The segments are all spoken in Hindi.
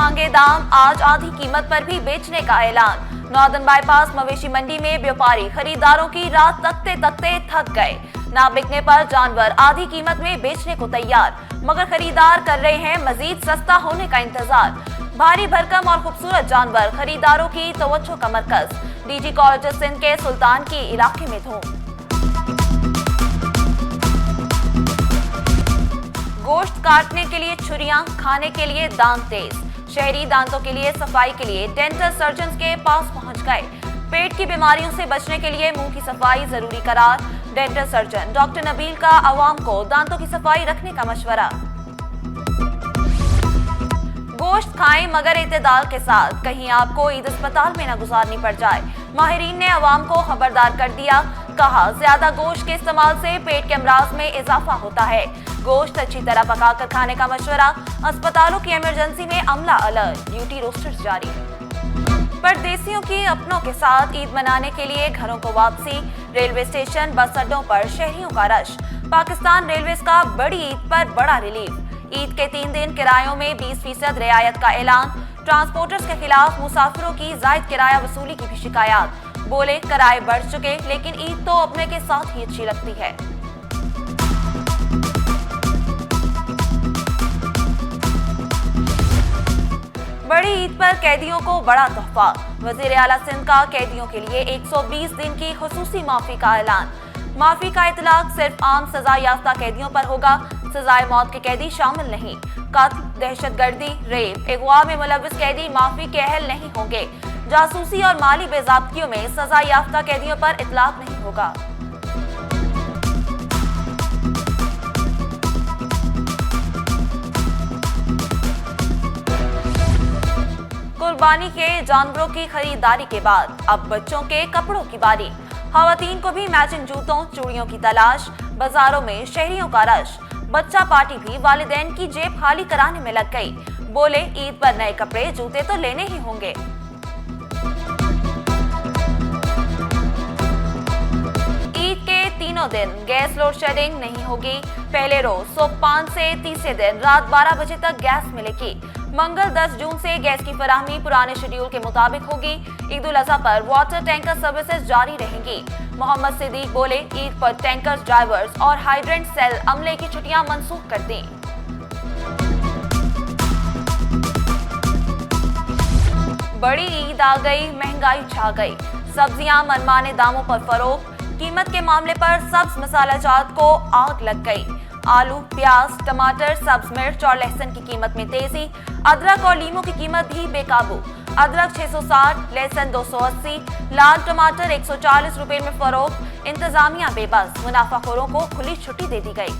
मांगे दाम, आज आधी कीमत पर भी बेचने का ऐलान। नॉर्दर्न बाईपास मवेशी मंडी में व्यापारी खरीदारों की रात तकते तकते थक गए। ना बिकने पर जानवर आधी कीमत में बेचने को तैयार, मगर खरीदार कर रहे हैं मजीद सस्ता होने का इंतजार। भारी भरकम और खूबसूरत जानवर खरीदारों की तवज्जो का मरकज। डीजी कॉलेज सिंध के सुल्तान की इलाके में धूम। गोश्त काटने के लिए छुरियां, खाने के लिए दांत तेज। शहरी दांतों के लिए सफाई के लिए डेंटल सर्जन के पास पहुंच गए। पेट की बीमारियों से बचने के लिए मुंह की सफाई जरूरी करार। डेंटल सर्जन डॉक्टर नबील का आवाम को दांतों की सफाई रखने का मशवरा। गोश्त खाएं मगर इत्तेदाल के साथ, कहीं आपको ईद अस्पताल में न गुजारनी पड़ जाए। माहिरीन ने आवाम को खबरदार कर दिया, कहा ज्यादा गोश्त के इस्तेमाल से पेट के अमराज में इजाफा होता है। गोश्त अच्छी तरह पकाकर खाने का मशवरा। अस्पतालों की इमरजेंसी में अमला अलर्ट, ड्यूटी रोस्टर्स जारी। परदेसियों की अपनों के साथ ईद मनाने के लिए घरों को वापसी। रेलवे स्टेशन, बस अड्डों पर शहरियों का रश। पाकिस्तान रेलवे का बड़ी ईद पर बड़ा रिलीफ। ईद के 3 दिन किरायों में 20% रियायत का ऐलान। ट्रांसपोर्टर्स के खिलाफ मुसाफिरों की जायद किराया वसूली की भी शिकायत। बोले किराए बढ़ चुके, लेकिन ईद तो अपने के साथ ही अच्छी लगती है। बड़ी ईद पर कैदियों को बड़ा तोहफा। वजीर आला सिंध का कैदियों के लिए 120 दिन की खुसूसी माफी का ऐलान। माफी का इतलाक सिर्फ आम सजा याफ्ता कैदियों पर होगा। सजाए मौत के कैदी शामिल नहीं। कत्ल, दहशतगर्दी, रेप, अगवा में मुलविस कैदी माफी के अहल नहीं होंगे। जासूसी और माली बेज़ाब्तियों में सजा याफ्ता कैदियों पर इतलाक नहीं होगा। कुर्बानी के जानवरों की खरीदारी के बाद अब बच्चों के कपड़ों की बारी। खवातीन को भी मैचिंग जूतों, चूड़ियों की तलाश। बाजारों में शहरियों का रश। बच्चा पार्टी भी वालिदैन की जेब खाली कराने में लग गई। बोले ईद पर नए कपड़े जूते तो लेने ही होंगे। ईद के तीनों दिन गैस लोड शेडिंग नहीं होगी। पहले रोज सुबह 5 से तीसरे दिन रात 12 बजे तक गैस मिलेगी। मंगल 10 जून से गैस की फराहमी पुराने शेड्यूल के मुताबिक होगी। ईद उल अजहा पर वाटर टैंकर सर्विसेज जारी रहेंगी। मोहम्मद सिद्दीक बोले ईद पर टैंकर ड्राइवर्स और हाइड्रेंट सेल अमले की छुट्टियां मंसूख कर दें। बड़ी ईद आ गई, महंगाई छा गई। सब्जियां मनमाने दामों पर फरोख्त। कीमत के मामले पर सब्ज मसाला जात को आग लग गई। आलू, प्याज, टमाटर, सब्ज मिर्च और लहसुन की कीमत में तेजी। अदरक और लीमू की कीमत भी बेकाबू। अदरक 660, लहसुन 280, लाल टमाटर 140 रुपए में फरोख्त। इंतजामिया बेबस, मुनाफाखोरों को खुली छुट्टी दे दी गई।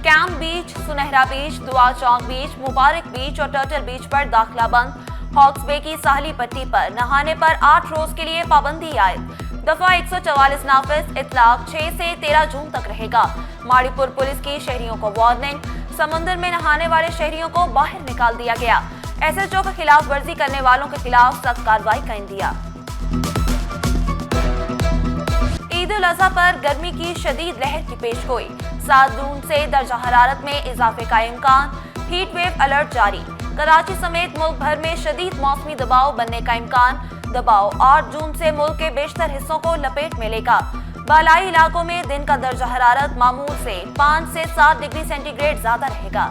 कैंप बीच, सुनहरा बीच, दुआ चौक बीच, मुबारक बीच और टर्टल बीच पर दाखिला बंद। हॉक्स बे की साहली पट्टी पर नहाने पर 8 रोज के लिए पाबंदी आयद। दफा 144 नाफिज। इतलाक 6 से 13 जून तक रहेगा। माड़ीपुर पुलिस की शहरियों को वार्निंग। समुद्र में नहाने वाले शहरियों को बाहर निकाल दिया गया। SHO के खिलाफ वर्जी करने वालों के खिलाफ सख्त कार्रवाई का इंदिया। ईद उल अजहा पर गर्मी की शदीद लहर की पेशगोई। 7 जून से दर्जा हरारत में इजाफे का इम्कान। हीट वेव अलर्ट जारी। कराची समेत मुल्क भर में शदीद मौसमी दबाव बनने का इम्कान। दबाव 8 जून से मुल्क के बेशतर हिस्सों को लपेट में लेगा। बालाई इलाकों में दिन का दर्जा हरारत मामूल से 5 से 7 डिग्री सेंटीग्रेड ज्यादा रहेगा।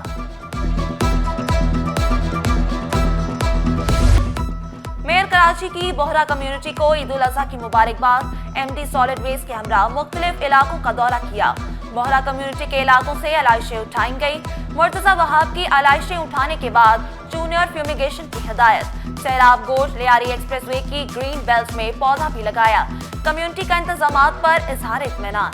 मेयर कराची की बोहरा कम्युनिटी को ईद उल अजहा की मुबारकबाद। MD सॉलिड वेस्ट के हमरा मुख्तलिफ इलाकों का दौरा किया। बोहरा कम्युनिटी के इलाकों से आलाइशें उठाई गई। मुर्तजा वहाब की आलाइशें उठाने के बाद जूनियर फ्यूमिगेशन की हिदायत। सैराब गोश लियारी एक्सप्रेसवे की ग्रीन बेल्ट में पौधा भी लगाया। कम्युनिटी का इंतजामात पर इजहार इत्मीनान।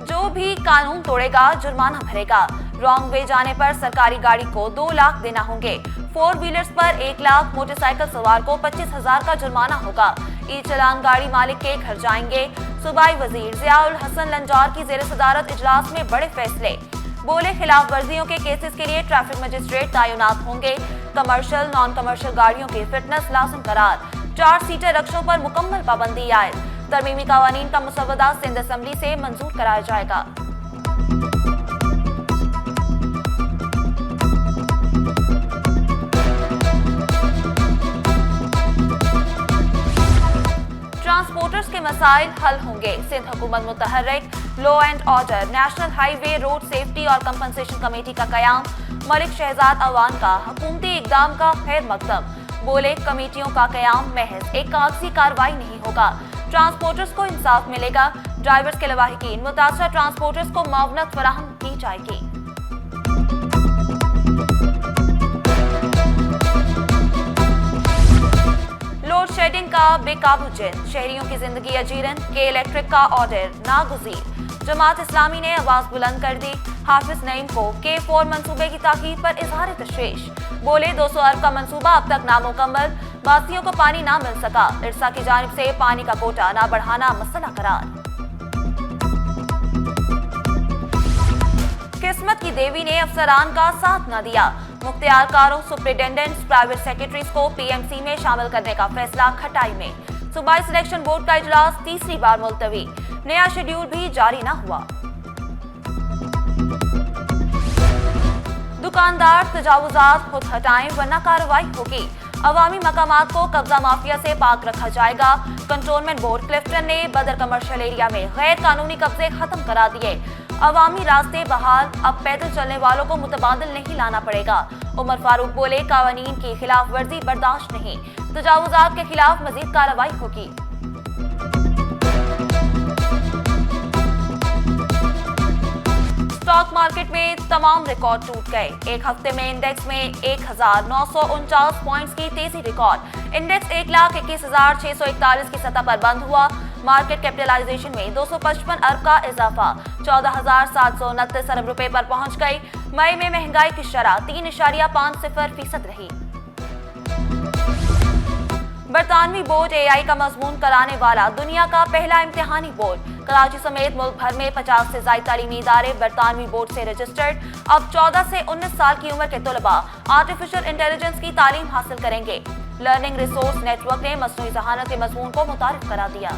जो भी कानून तोड़ेगा जुर्माना भरेगा। रॉन्ग वे जाने पर सरकारी गाड़ी को 2 लाख देना होंगे। 4 व्हीलर्स पर 1 लाख, मोटरसाइकिल सवार को 25,000 का जुर्माना होगा। ई चलान गाड़ी मालिक के घर जाएंगे। सूबाई वजीर जियाउल हसन लंजार की जेर सदारत इजलास में बड़े फैसले। बोले खिलाफ वर्जियों के केसेस के लिए ट्रैफिक मजिस्ट्रेट तैनात होंगे। कमर्शियल नॉन कमर्शियल गाड़ियों की फिटनेस लाजिम करार। 4 सीटर रक्षों पर मुकम्मल पाबंदी आयद। तरमीमी कवानीन का मसवदा सिंध असेंबली से मंजूर कराया जाएगा। ट्रांसपोर्टर्स के मसाइल हल होंगे। सिंध हुकूमत मुतहर्रिक। Law and order, national highway road safety और कंपनसेशन कमेटी का कयाम। मलिक शहजाद अवान का हुकूमती इकदाम का खैर मकदम। बोले, कमेटियों का कयाम महज एक कागजी कार्रवाई नहीं होगा। ट्रांसपोर्टर्स को इंसाफ मिलेगा। ड्राइवर्स के लवाहिकीन मुतासरा ट्रांसपोर्टर्स को मुआवनत फराहम की जाएगी। लोड शेडिंग का बेकाबू जिन, शहरियों की जिंदगी अजीरन। के इलेक्ट्रिक का ऑर्डर नागुज़ीर। जमात इस्लामी ने आवाज बुलंद कर दी। हाफिज नईम को K4 मंसूबे की ताकीद पर इजहार तशवीश। बोले, 200 अरब का मंसूबा अब तक नामुकम्मल। बासियों को पानी ना मिल सका। इरसा की जानिब से पानी का कोटा ना बढ़ाना मसला करार। किस्मत की देवी ने अफसरान का साथ न दिया। मुख्तियारकारों, सुप्रिंटेंडेंट्स, प्राइवेट सेक्रेटरीज को PMC में शामिल करने का फैसला खटाई में। सूबाई सिलेक्शन बोर्ड का इजलास तीसरी बार मुलतवी। नया शेड्यूल भी जारी न हुआ। दुकानदार तजावुजात खुद हटाएं वरना कार्रवाई होगी। अवामी मकामात को कब्जा माफिया से पाक रखा जाएगा। कंटोनमेंट बोर्ड क्लिफ्टन ने बदर कमर्शियल एरिया में गैर कानूनी कब्जे खत्म करा दिए। अवामी रास्ते बहाल, अब पैदल चलने वालों को मुतबादिल नहीं लाना पड़ेगा। उमर फारूक बोले, कानून की खिलाफ वर्जी बर्दाश्त नहीं। तजावुजात के खिलाफ मजीद कार्रवाई होगी। स्टॉक मार्केट में तमाम रिकॉर्ड टूट गए। एक हफ्ते में इंडेक्स में 1949 पॉइंट्स की तेजी रिकॉर्ड। इंडेक्स 1,21,641 की सतह पर बंद हुआ। मार्केट कैपिटलाइजेशन में 255 अरब का इजाफा 14,729 अरब रुपए पर पहुंच गई। मई में महंगाई की शरह 3.50% रही। बरतानवी बोर्ड AI का मजमून कराने वाला दुनिया का पहला इम्तिहानी बोर्ड। कराची समेत मुल्क भर में 50 से ज्यादा तालीमी इदारे बरतानवी बोर्ड से रजिस्टर्ड। अब 14 से 19 साल की उम्र के तलबा आर्टिफिशियल इंटेलिजेंस की तालीम हासिल करेंगे। लर्निंग रिसोर्स नेटवर्क ने मसनूई ज़हानत के मजमून को मुतारिफ करा दिया।